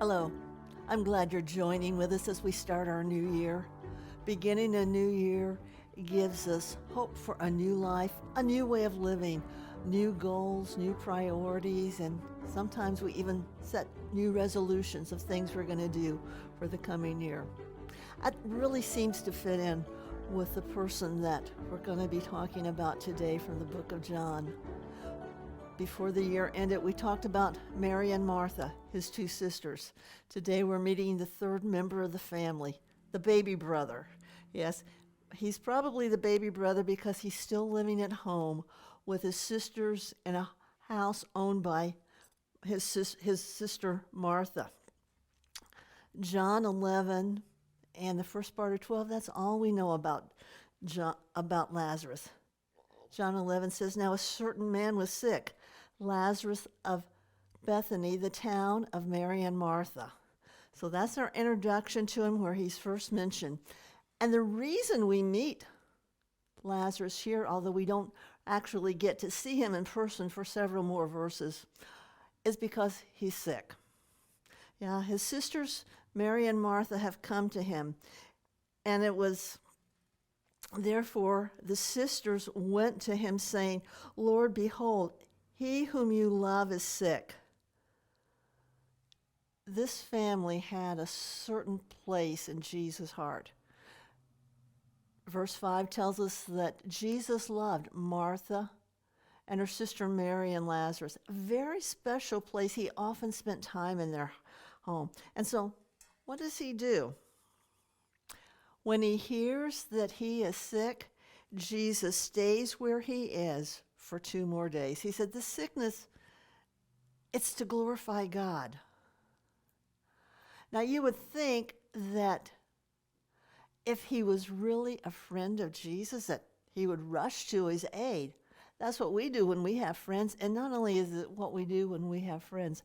Hello. I'm glad you're joining with us as we start our new year. Beginning a new year gives us hope for a new life, a new way of living, new goals, new priorities, and sometimes we even set new resolutions of things we're going to do for the coming year. That really seems to fit in with the person that we're going to be talking about today from the book of John. Before the year ended, we talked about Mary and Martha, his two sisters. Today we're meeting the third member of the family, the baby brother. Yes, he's probably the baby brother because he's still living at home with his sisters in a house owned by his sister Martha. John 11 and the first part of 12, that's all we know about Lazarus. John 11 says, "Now a certain man was sick, Lazarus of Bethany, the town of Mary and Martha." So that's our introduction to him where he's first mentioned. And the reason we meet Lazarus here, although we don't actually get to see him in person for several more verses, is because he's sick. Yeah, his sisters, Mary and Martha, have come to him. And it was, therefore, the sisters went to him saying, "Lord, behold, he whom you love is sick." This family had a certain place in Jesus' heart. Verse 5 tells us that Jesus loved Martha and her sister Mary and Lazarus. A very special place. He often spent time in their home. And so, what does he do? When he hears that he is sick, Jesus stays where he is for 2 more days. He said, "This sickness, it's to glorify God." Now, you would think that if he was really a friend of Jesus, that he would rush to his aid. That's what we do when we have friends. And not only is it what we do when we have friends,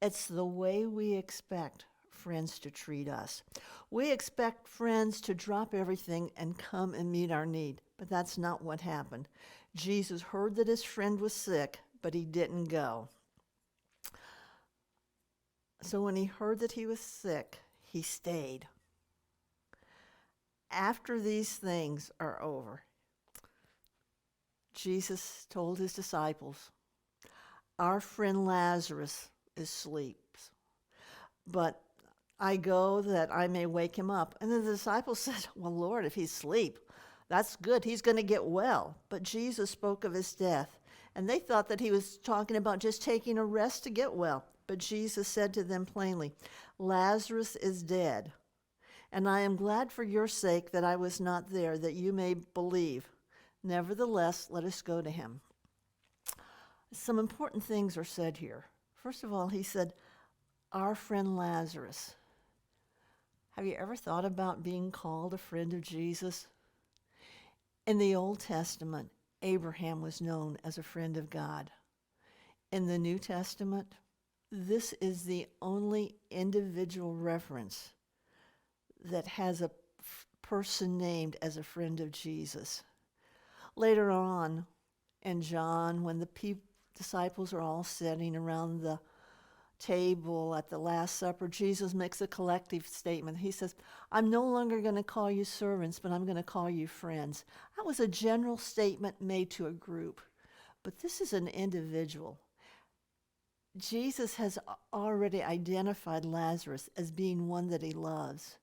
it's the way we expect friends to treat us. We expect friends to drop everything and come and meet our need. But that's not what happened. Jesus heard that his friend was sick, but he didn't go. So when he heard that he was sick, he stayed. After these things are over, Jesus told his disciples, "Our friend Lazarus is asleep, but I go that I may wake him up." And the disciples said, "Well, Lord, if he's asleep, that's good. He's going to get well." But Jesus spoke of his death, and they thought that he was talking about just taking a rest to get well. But Jesus said to them plainly, "Lazarus is dead, and I am glad for your sake that I was not there, that you may believe. Nevertheless, let us go to him." Some important things are said here. First of all, he said, "Our friend Lazarus." Have you ever thought about being called a friend of Jesus? In the Old Testament, Abraham was known as a friend of God. In the New Testament, this is the only individual reference that has a person named as a friend of Jesus. Later on in John, when the disciples are all sitting around the table at the Last Supper, Jesus makes a collective statement. He says, "I'm no longer going to call you servants, but I'm going to call you friends." That was a general statement made to a group, but this is an individual. Jesus has already identified Lazarus as being one that he loves,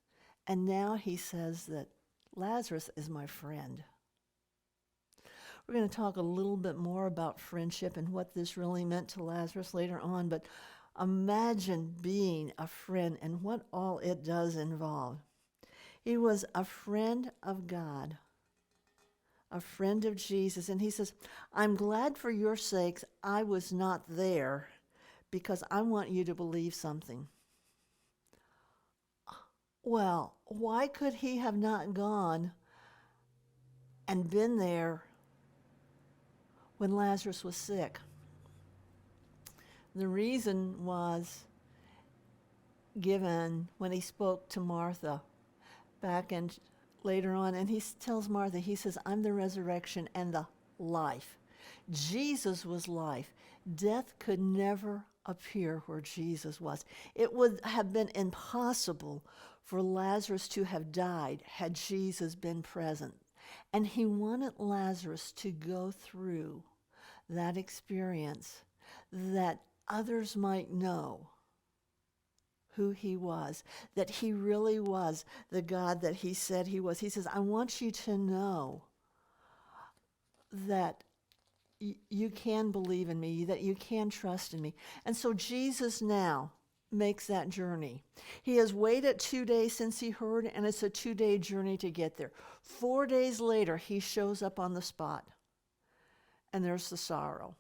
and now he says that Lazarus is my friend. We're going to talk a little bit more about friendship and what this really meant to Lazarus later on, but imagine being a friend and what all it does involve. He was a friend of God, a friend of Jesus, and he says, "I'm glad for your sakes I was not there because I want you to believe something." Well, why could he have not gone and been there when Lazarus was sick? The reason was given when he spoke to Martha back and later on, and he tells Martha, he says, "I'm the resurrection and the life." Jesus was life. Death could never appear where Jesus was. It would have been impossible for Lazarus to have died had Jesus been present. And he wanted Lazarus to go through that experience that others might know who he was, that he really was the God that he said he was. He says, I want you to know that you can believe in me, that you can trust in me. And so Jesus now makes that journey. He has waited 2 days since he heard, and it's a 2-day journey to get there. 4 days later, he shows up on the spot, and there's the sorrow.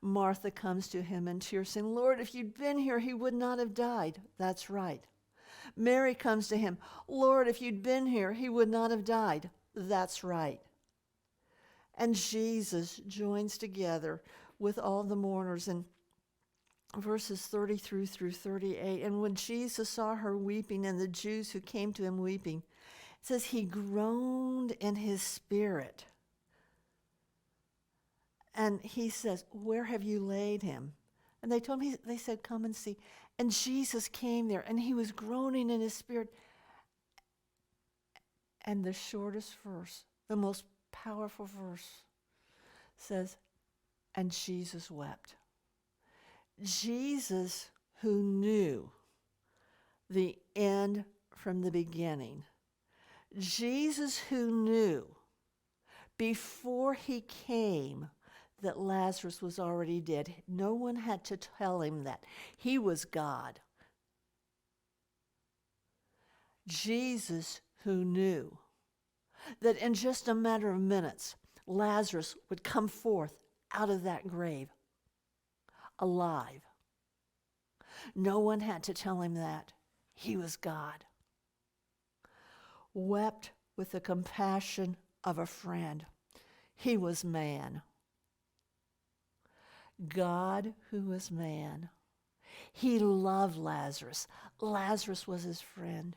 Martha comes to him in tears saying, Lord, if you'd been here, he would not have died. That's right. Mary comes to him, Lord, if you'd been here, he would not have died. That's right. And Jesus joins together with all the mourners in verses 33 through 38. And when Jesus saw her weeping and the Jews who came to him weeping, it says he groaned in his spirit. And he says, where have you laid him? And they told him, they said, come and see. And Jesus came there, and he was groaning in his spirit. And the shortest verse, the most powerful verse, says, and Jesus wept. Jesus, who knew the end from the beginning. Jesus, who knew before he came that Lazarus was already dead. No one had to tell him that. He was God. Jesus, who knew that in just a matter of minutes, Lazarus would come forth out of that grave alive. No one had to tell him that. He was God. Wept with the compassion of a friend. He was man. God who was man. He loved Lazarus. Lazarus was his friend.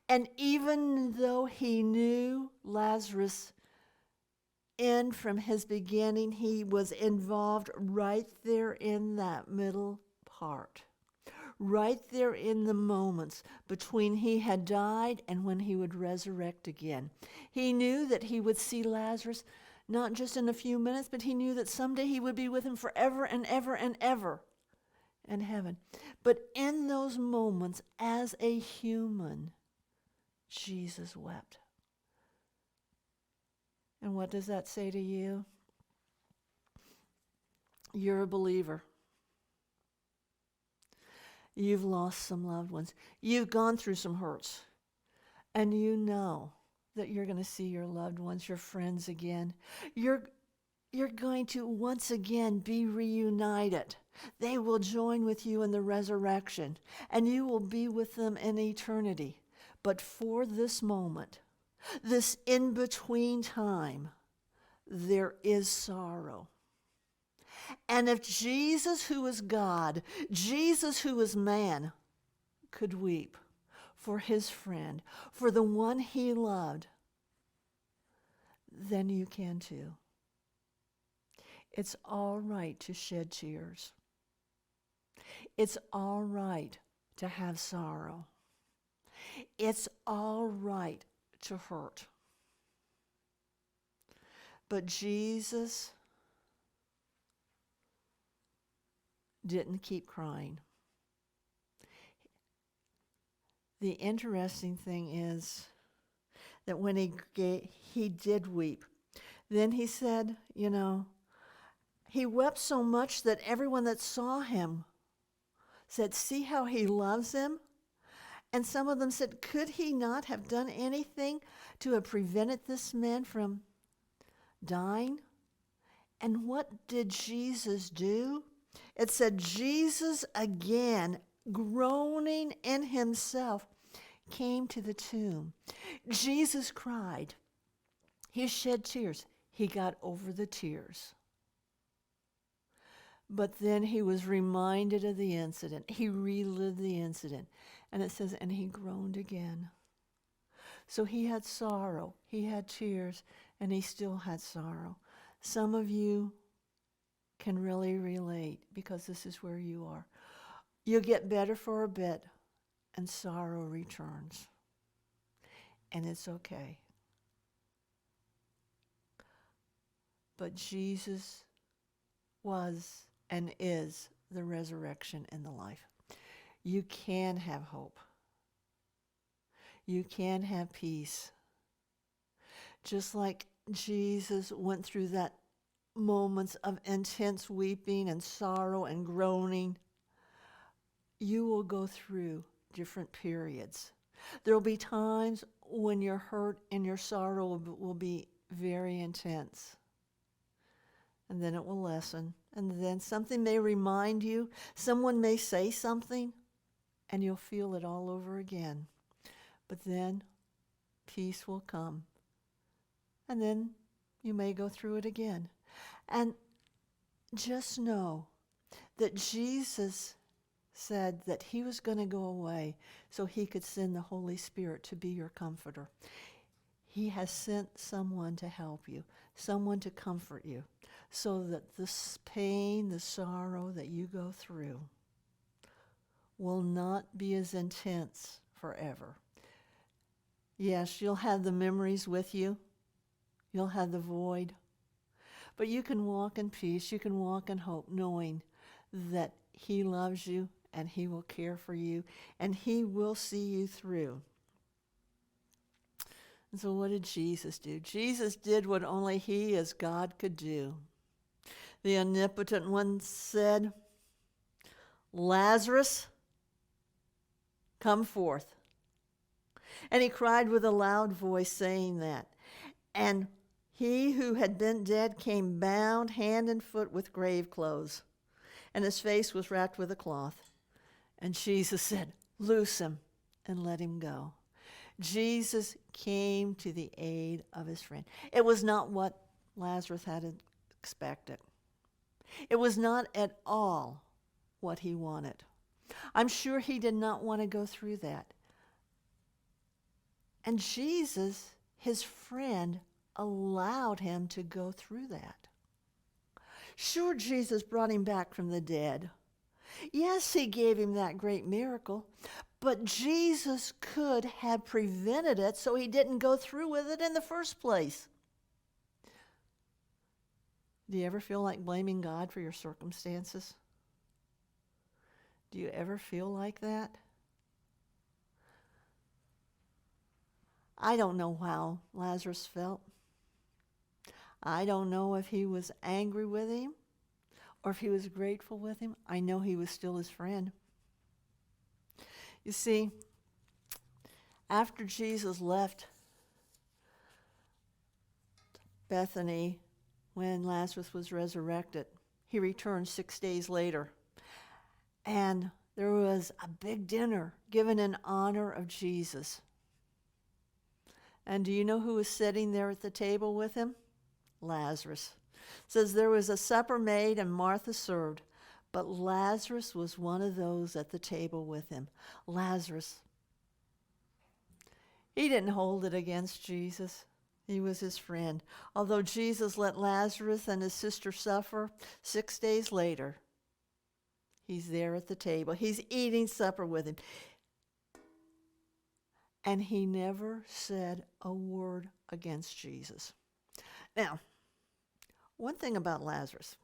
And even though he knew Lazarus' end from his beginning, he was involved right there in that middle part. Right there in the moments between he had died and when he would resurrect again. He knew that he would see Lazarus not just in a few minutes, but he knew that someday he would be with him forever and ever and ever in heaven. But in those moments, as a human, Jesus wept. And what does that say to you? You're a believer. You've lost some loved ones. You've gone through some hurts. And you know that you're going to see your loved ones, your friends again. You're going to once again be reunited. They will join with you in the resurrection, and you will be with them in eternity. But for this moment, this in-between time, there is sorrow. And if Jesus, who is God, Jesus, who is man, could weep for his friend, for the one he loved, then you can too. It's all right to shed tears. It's all right to have sorrow. It's all right to hurt. But Jesus didn't keep crying. The interesting thing is that when he did weep, then he said, he wept so much that everyone that saw him said, see how he loves him? And some of them said, could he not have done anything to have prevented this man from dying? And what did Jesus do? It said, Jesus again, groaning in himself, came to the tomb. Jesus cried. He shed tears. He got over the tears. But then he was reminded of the incident. He relived the incident. And it says, and he groaned again. So he had sorrow. He had tears, and he still had sorrow. Some of you can really relate because this is where you are. You get better for a bit and sorrow returns. And it's okay. But Jesus was and is the resurrection and the life. You can have hope. You can have peace. Just like Jesus went through that moments of intense weeping and sorrow and groaning, you will go through different periods. There will be times when your hurt and your sorrow will be very intense. And then it will lessen. And then something may remind you, someone may say something, and you'll feel it all over again. But then peace will come. And then you may go through it again. And just know that Jesus said that he was going to go away so he could send the Holy Spirit to be your comforter. He has sent someone to help you, someone to comfort you, so that this pain, the sorrow that you go through will not be as intense forever. Yes, you'll have the memories with you. You'll have the void. But you can walk in peace. You can walk in hope, knowing that he loves you and he will care for you and he will see you through. And so what did Jesus do? Jesus did what only he as God could do. The omnipotent one said, "Lazarus, come forth." And he cried with a loud voice, saying that. And he who had been dead came bound hand and foot with grave clothes, and his face was wrapped with a cloth. And Jesus said, "Loose him and let him go." Jesus came to the aid of his friend. It was not what Lazarus had expected. It was not at all what he wanted. I'm sure he did not want to go through that. And Jesus, his friend, allowed him to go through that. Sure, Jesus brought him back from the dead. Yes, he gave him that great miracle, but Jesus could have prevented it so he didn't go through with it in the first place. Do you ever feel like blaming God for your circumstances? Do you ever feel like that? I don't know how Lazarus felt. I don't know if he was angry with him or if he was grateful with him. I know he was still his friend. You see, after Jesus left Bethany when Lazarus was resurrected, he returned 6 days later. And there was a big dinner given in honor of Jesus. And do you know who was sitting there at the table with him? Lazarus. It says there was a supper made and Martha served, but Lazarus was one of those at the table with him. Lazarus, he didn't hold it against Jesus. He was his friend. Although Jesus let Lazarus and his sister suffer, 6 days later, he's there at the table. He's eating supper with him. And he never said a word against Jesus. Now, one thing about Lazarus,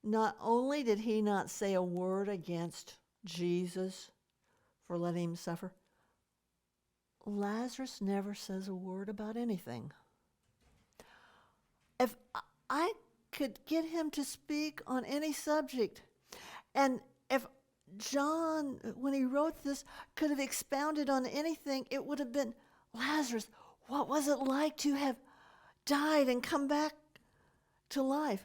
not only did he not say a word against Jesus for letting him suffer, Lazarus never says a word about anything. If I could get him to speak on any subject, and if John, when he wrote this, could have expounded on anything, it would have been, Lazarus, what was it like to have died and come back to life?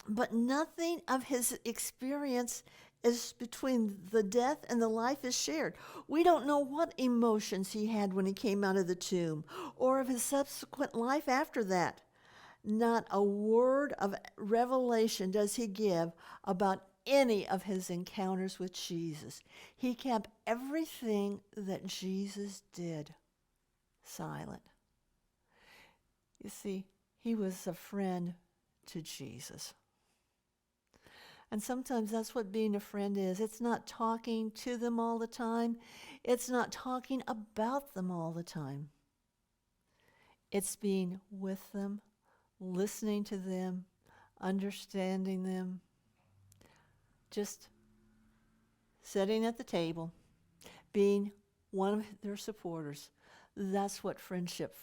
But nothing of his experience is between the death and the life is shared. We don't know what emotions he had when he came out of the tomb or of his subsequent life after that. Not a word of revelation does he give about any of his encounters with Jesus. He kept everything that Jesus did silent. You see, he was a friend to Jesus. And sometimes that's what being a friend is. It's not talking to them all the time. It's not talking about them all the time. It's being with them, listening to them, understanding them, just sitting at the table, being one of their supporters. That's what friendship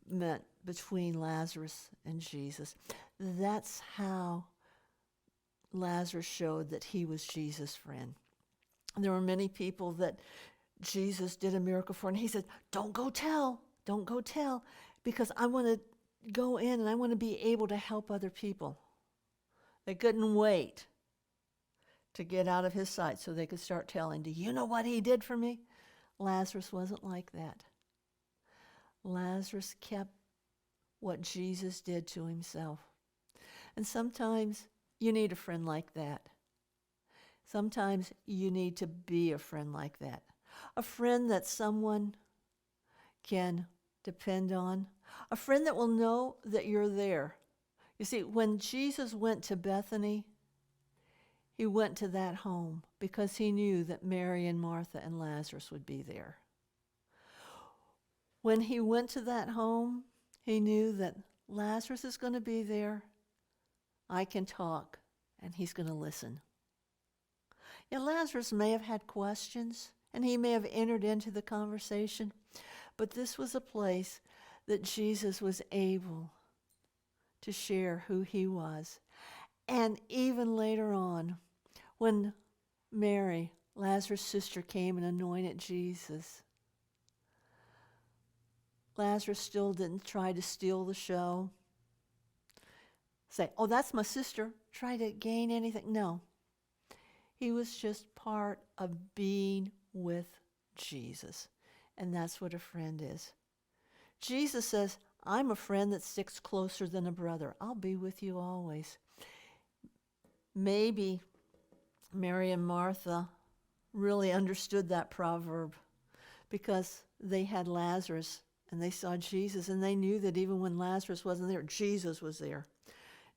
meant between Lazarus and Jesus. That's how Lazarus showed that he was Jesus' friend. There were many people that Jesus did a miracle for, and he said, don't go tell, because I want to go in and I want to be able to help other people. They couldn't wait to get out of his sight so they could start telling, do you know what he did for me? Lazarus wasn't like that. Lazarus kept what Jesus did to himself. And sometimes you need a friend like that. Sometimes you need to be a friend like that. A friend that someone can depend on. A friend that will know that you're there. You see, when Jesus went to Bethany, he went to that home because he knew that Mary and Martha and Lazarus would be there. When he went to that home, he knew that Lazarus is going to be there. I can talk, and he's going to listen. Yeah, Lazarus may have had questions, and he may have entered into the conversation, but this was a place that Jesus was able to share who he was. And even later on, when Mary, Lazarus' sister, came and anointed Jesus, Lazarus still didn't try to steal the show. Say, oh, that's my sister. Try to gain anything. No. He was just part of being with Jesus. And that's what a friend is. Jesus says, I'm a friend that sticks closer than a brother. I'll be with you always. Maybe Mary and Martha really understood that proverb because they had Lazarus and they saw Jesus, and they knew that even when Lazarus wasn't there, Jesus was there.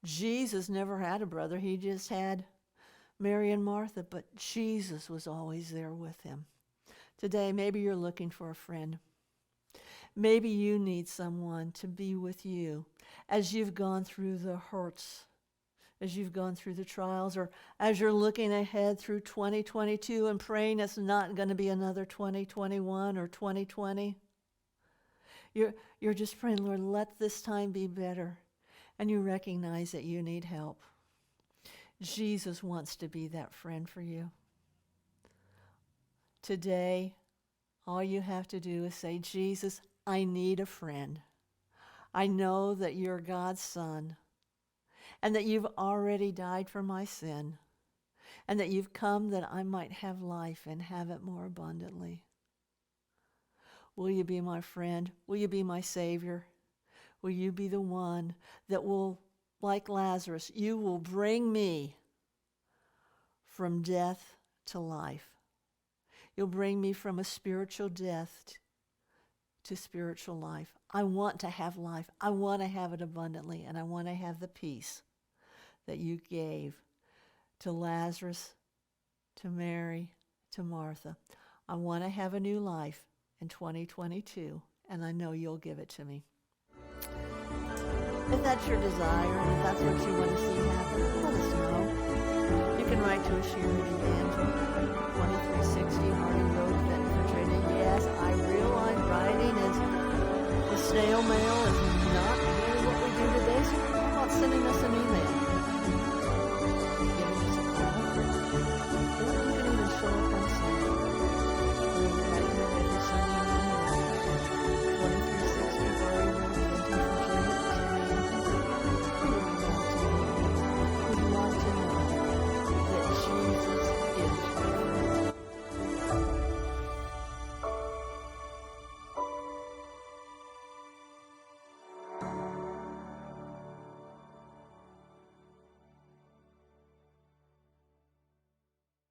Jesus never had a brother. He just had Mary and Martha, but Jesus was always there with him. Today, maybe you're looking for a friend. Maybe you need someone to be with you as you've gone through the hurts, as you've gone through the trials, or as you're looking ahead through 2022 and praying it's not going to be another 2021 or 2020. You're just praying, Lord, let this time be better. And you recognize that you need help. Jesus wants to be that friend for you. Today, all you have to do is say, Jesus, I need a friend. I know that you're God's Son, and that you've already died for my sin, and that you've come that I might have life and have it more abundantly. Will you be my friend? Will you be my Savior? Will you be the one that will, like Lazarus, you will bring me from death to life. You'll bring me from a spiritual death to spiritual life. I want to have life. I want to have it abundantly, and I want to have the peace that you gave to Lazarus, to Mary, to Martha. I want to have a new life in 2022, and I know you'll give it to me. If that's your desire, and if that's what you want to see happen, let us know. You can write to us here at Evangel, 2360 Harding Road, Vinton, Virginia. Yes, I realize writing is, the snail mail is not really what we do today, so how about sending us an